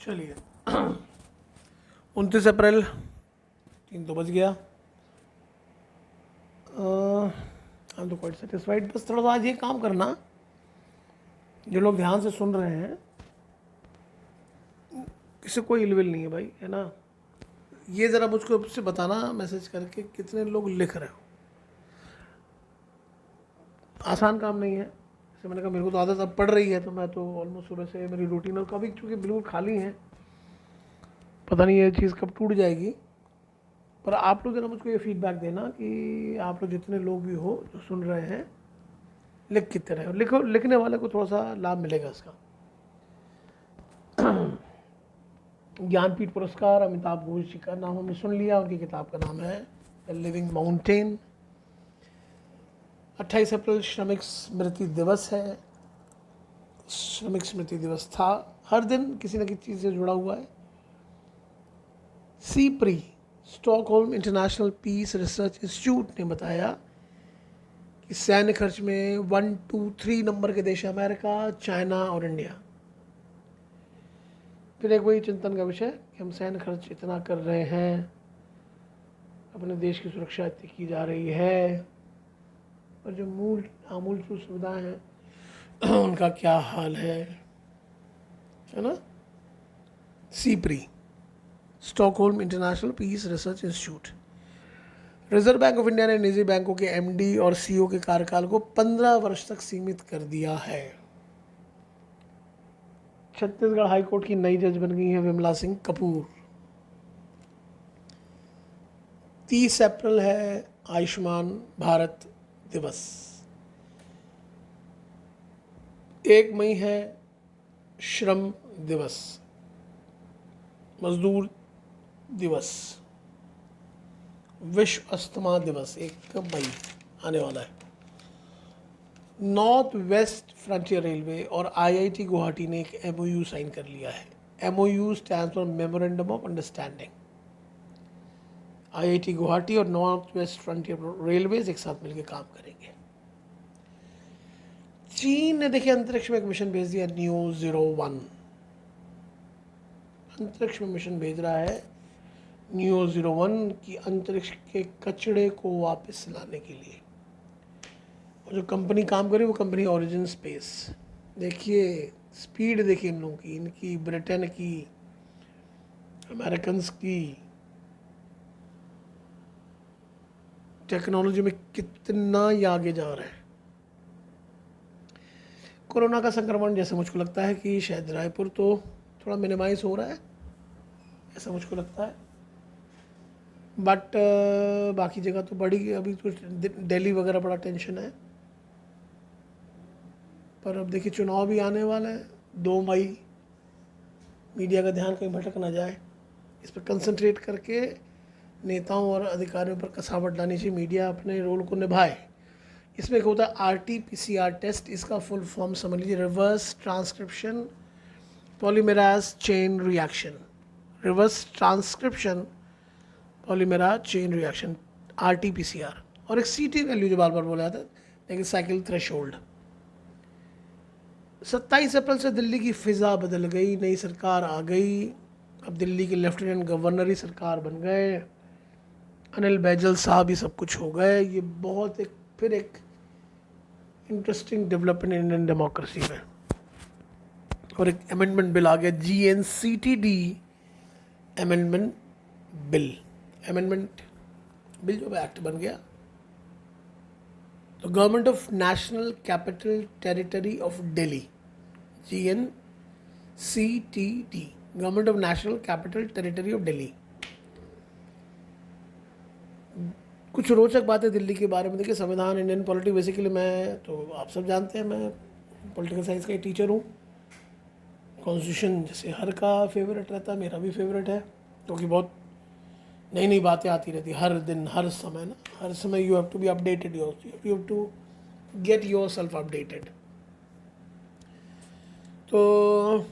चलिए 29 अप्रैल 3 तो बज गया। आई एम तो क्वाइट सेटिस्फाइड। बस थोड़ा सा आज ये काम करना, जो लोग ध्यान से सुन रहे हैं, किसी कोई इलविल नहीं है भाई, है ना। ये ज़रा मुझको से बताना मैसेज करके कितने लोग लिख रहे हो। आसान काम नहीं है। जैसे मैंने कहा मेरे को तो आदत अब पड़ रही है, तो मैं तो ऑलमोस्ट सुबह से मेरी रूटीन, और कभी चूँकि बिल्कुल खाली है, पता नहीं ये चीज़ कब टूट जाएगी। पर आप लोग ज़रा मुझको ये फीडबैक देना कि आप लोग जितने लोग भी हो जो सुन रहे हैं, लिख कितने रहे हो। लिखो, लिखने वाले को थोड़ा सा लाभ मिलेगा इसका। ज्ञानपीठ पुरस्कार अमिताभ घोष जी का नाम हमने सुन लिया। उनकी किताब का नाम है द लिविंग माउंटेन। 28 अप्रैल श्रमिक स्मृति दिवस है। श्रमिक स्मृति दिवस था। हर दिन किसी न किसी चीज़ से जुड़ा हुआ है। SIPRI Stockholm International Peace Research Institute ने बताया कि सैन्य खर्च में 1, 2, 3 नंबर के देश अमेरिका, चाइना और इंडिया। फिर एक वही चिंतन का विषय कि हम सैन्य खर्च इतना कर रहे हैं, अपने देश की सुरक्षा इतनी की जा रही है, और जो आमूलचूल सुविधाएं हैं उनका क्या हाल है ना। SIPRI Stockholm International Peace Research Institute. Reserve Bank of India ने निजी बैंकों के एमडी और सीईओ के कार्यकाल को 15 वर्ष तक सीमित कर दिया है। छत्तीसगढ़ हाईकोर्ट की नई जज बन गई है विमला सिंह कपूर। 30 अप्रैल है आयुष्मान भारत दिवस। 1 मई है श्रम दिवस, मजदूर दिवस। विश्व अस्थमा दिवस 1 मई आने वाला है। नॉर्थ वेस्ट फ्रंटियर रेलवे और आईआईटी गुवाहाटी ने एक एमओयू साइन कर लिया है। MOU stands for memorandum of understanding. IIT Guwahati और नॉर्थ वेस्ट फ्रंटियर रेलवेज एक साथ मिलकर काम करेंगे। चीन ने देखिए अंतरिक्ष में एक मिशन भेज दिया, NEO-01। अंतरिक्ष में मिशन भेज रहा है NEO-01 की अंतरिक्ष के कचड़े को वापस लाने के लिए। और जो कंपनी काम करे वो कंपनी ओरिजिन स्पेस। देखिए स्पीड देखिए इन लोगों की, इनकी, ब्रिटेन की, अमेरिकन्स की टेक्नोलॉजी में कितना ये आगे जा रहे हैं। कोरोना का संक्रमण जैसे मुझको लगता है कि शायद रायपुर तो थोड़ा मिनिमाइज हो रहा है, ऐसा मुझको लगता है। बट बाकी जगह तो बड़ी, अभी तो दिल्ली वगैरह बड़ा टेंशन है। पर अब देखिए चुनाव भी आने वाला है 2 मई। मीडिया का ध्यान कहीं भटक ना जाए, इस पर कंसंट्रेट करके नेताओं और अधिकारियों पर कसावट डालनी चाहिए। मीडिया अपने रोल को निभाए। इसमें एक होता है RT-PCR टेस्ट। इसका फुल फॉर्म समझ लीजिए, reverse transcription polymerase chain reaction. Reverse transcription polymerase chain reaction, RT-PCR। और एक CT वैल्यू जो बार बार बोला जाता है, लेकिन साइकिल थ्रेशोल्ड। 27 अप्रैल से दिल्ली की फिज़ा बदल गई, नई सरकार आ गई। अब दिल्ली के लेफ्टिनेंट गवर्नर ही सरकार बन गए। अनिल बैजल साहब ही सब कुछ हो गए। ये बहुत फिर एक इंटरेस्टिंग डेवलपमेंट इंडियन डेमोक्रेसी में। और एक अमेंडमेंट बिल आ गया, GNCTD amendment bill. Amendment bill जो एक्ट बन गया। तो government of national capital territory of Delhi, GNCTD, government of national capital territory of Delhi. कुछ रोचक बातें दिल्ली के बारे में। देखिए संविधान, इंडियन पॉलिटिक्स, बेसिकली मैं तो आप सब जानते हैं मैं पॉलिटिकल साइंस का ही टीचर हूँ। कॉन्स्टिट्यूशन जैसे हर का फेवरेट रहता है, मेरा भी फेवरेट है, क्योंकि बहुत नई नई बातें आती रहती हर दिन, हर समय ना। हर समय you have to be updated, you have to get yourself updated. तो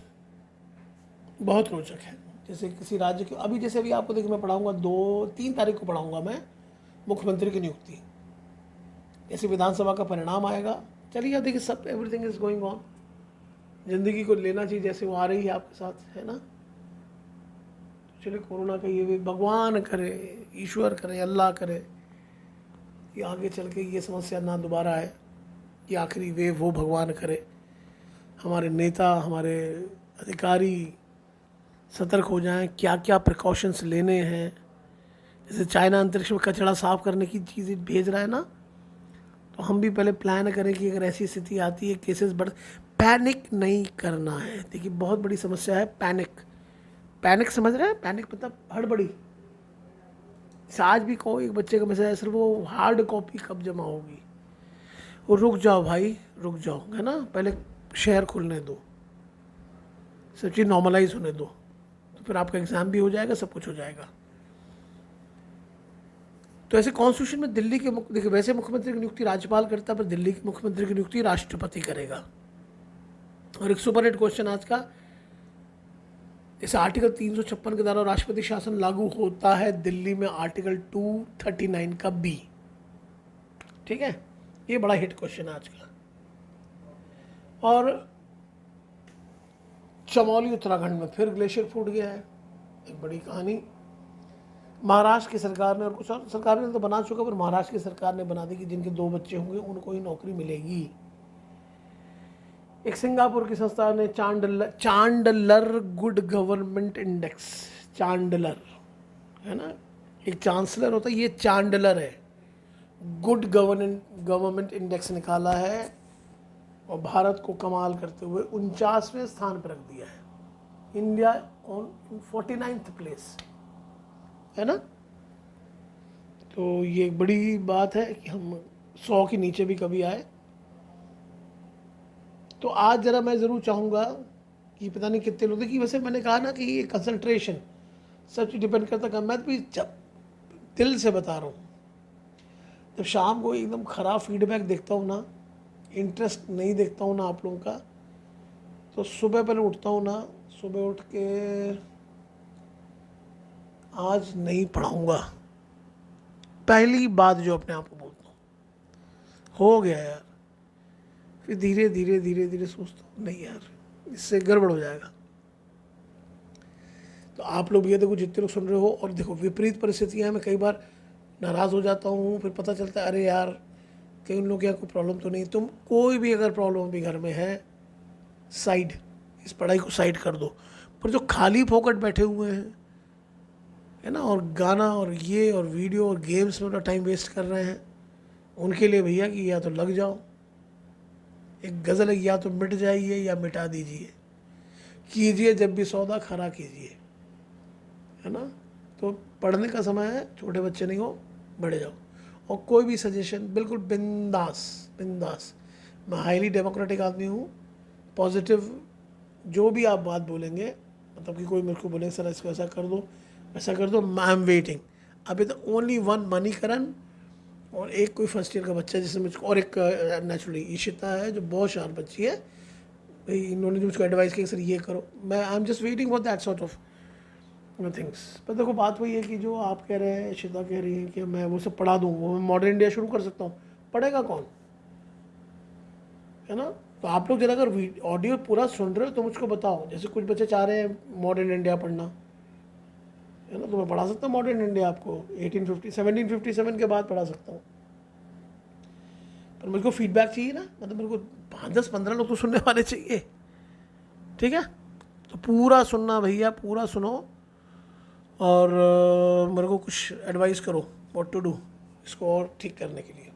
बहुत रोचक है। जैसे किसी राज्य के, अभी जैसे अभी आपको देखिए मैं पढ़ाऊँगा 2-3 तारीख को पढ़ाऊँगा मैं मुख्यमंत्री की नियुक्ति। जैसे विधानसभा का परिणाम आएगा, चलिए देखिए सब एवरीथिंग इज गोइंग ऑन। ज़िंदगी को लेना चाहिए जैसे वो आ रही है आपके साथ, है ना। चलिए कोरोना का ये भी भगवान करे, ईश्वर करे, अल्लाह करे कि आगे चल के ये समस्या ना दोबारा आए, कि आखिरी वेव वो भगवान करे। हमारे नेता, हमारे अधिकारी सतर्क हो जाएं, क्या क्या प्रिकॉशंस लेने हैं। जैसे चाइना अंतरिक्ष में कचरा साफ करने की चीज़ें भेज रहा है ना, तो हम भी पहले प्लान करें कि अगर ऐसी स्थिति आती है, केसेस बढ़, पैनिक नहीं करना है। देखिए बहुत बड़ी समस्या है पैनिक। पैनिक समझ रहे हैं? पैनिक मतलब हड़बड़ी। आज भी कोई एक बच्चे का मैसेज है, सिर्फ वो हार्ड कॉपी कब जमा होगी। वो रुक जाओ भाई, रुक जाओ, है ना, पहले शहर खुलने दो, सब चीज़ नॉर्मलाइज होने दो, तो फिर आपका एग्ज़ाम भी हो जाएगा, सब कुछ हो जाएगा। तो ऐसे कॉन्स्टिट्यूशन में दिल्ली के देखिए वैसे मुख्यमंत्री की नियुक्ति राज्यपाल करता है, पर दिल्ली के मुख्यमंत्री की नियुक्ति राष्ट्रपति करेगा। और एक सुपर हिट क्वेश्चन आज का, जैसे आर्टिकल 356 के द्वारा राष्ट्रपति शासन लागू होता है दिल्ली में आर्टिकल 239 का बी। ठीक है, ये बड़ा हिट क्वेश्चन है आज का। और चमोली उत्तराखंड में फिर ग्लेशियर फूट गया है, एक बड़ी कहानी। महाराष्ट्र की सरकार ने, और कुछ और सरकार ने तो बना चुका, पर महाराष्ट्र की सरकार ने बना दी कि जिनके 2 बच्चे होंगे उनको ही नौकरी मिलेगी। एक सिंगापुर की संस्था ने Chandler good government index, Chandler है ना, एक चांसलर होता है, ये चांडलर है, गुड गवर्नमेंट इंडेक्स निकाला है और भारत को कमाल करते हुए 49वें स्थान पर रख दिया है। इंडिया ऑन 49th प्लेस, है ना। तो ये एक बड़ी बात है कि हम 100 के नीचे भी कभी आए। तो आज ज़रा मैं ज़रूर चाहूँगा कि पता नहीं कितने लोग, देखिए वैसे मैंने कहा ना कि ये कंसंट्रेशन सब चीज़ डिपेंड करता है। मैं तो भी जब दिल से बता रहा हूँ, जब शाम को एकदम ख़राब फीडबैक देखता हूँ ना, इंटरेस्ट नहीं देखता हूँ ना आप लोगों का, तो सुबह पहले उठता हूँ ना, सुबह उठ के आज नहीं पढ़ाऊँगा, पहली बात जो अपने आप को बोलता हूँ, हो गया यार। फिर धीरे धीरे धीरे धीरे सोचता हूँ नहीं यार, इससे गड़बड़ हो जाएगा। तो आप लोग भी ये देखो, जितने लोग सुन रहे हो, और देखो विपरीत परिस्थितियाँ हैं, मैं कई बार नाराज़ हो जाता हूँ, फिर पता चलता है अरे यार कहीं उन लोग के यहाँ कोई प्रॉब्लम तो नहीं। तुम कोई भी अगर प्रॉब्लम भी घर में है, साइड, इस पढ़ाई को साइड कर दो। पर जो खाली फोकट बैठे हुए हैं, है ना, और गाना और ये और वीडियो और गेम्स में अपना टाइम वेस्ट कर रहे हैं, उनके लिए भैया कि या तो लग जाओ। एक गज़ल है, या तो मिट जाइए या मिटा दीजिए, कीजिए जब भी सौदा खरा कीजिए, है ना। तो पढ़ने का समय है, छोटे बच्चे नहीं हो, बड़े जाओ। और कोई भी सजेशन बिल्कुल बिंदास बिंदास, मैं हाईली डेमोक्रेटिक आदमी हूँ, पॉजिटिव जो भी आप बात बोलेंगे, मतलब कि कोई मेरे को बोले सर इसको ऐसा कर दो वैसा कर दो, आई एम वेटिंग। अभी तो ओनली वन मणिकरण और एक कोई फर्स्ट ईयर का बच्चा जिसने मुझको, और एक नेचुरली ईशिता है जो बहुत शार्प बच्ची है, भाई इन्होंने जो मुझको एडवाइस किया सर ये करो, मैं I am just waiting for that sort of things. पर देखो बात वही है कि जो आप कह रहे हैं, ईशिता कह रही है कि मैं वो सब पढ़ा दूँ, वो मैं मॉडर्न इंडिया शुरू कर सकता हूँ, पढ़ेगा कौन, है ना। तो आप लोग जरा अगर ऑडियो पूरा सुन रहे हो तो मुझको बताओ। जैसे कुछ बच्चे चाह रहे हैं मॉडर्न इंडिया पढ़ना, है ना, तो मैं पढ़ा सकता हूँ मॉडर्न इंडिया आपको 1757 के बाद पढ़ा सकता हूँ। पर मुझको फीडबैक चाहिए ना, मतलब मेरे को 5-10-15 लोग तो सुनने वाले चाहिए, ठीक है। तो पूरा सुनना भैया, पूरा सुनो, और मेरे को कुछ एडवाइस करो व्हाट टू डू इसको और ठीक करने के लिए।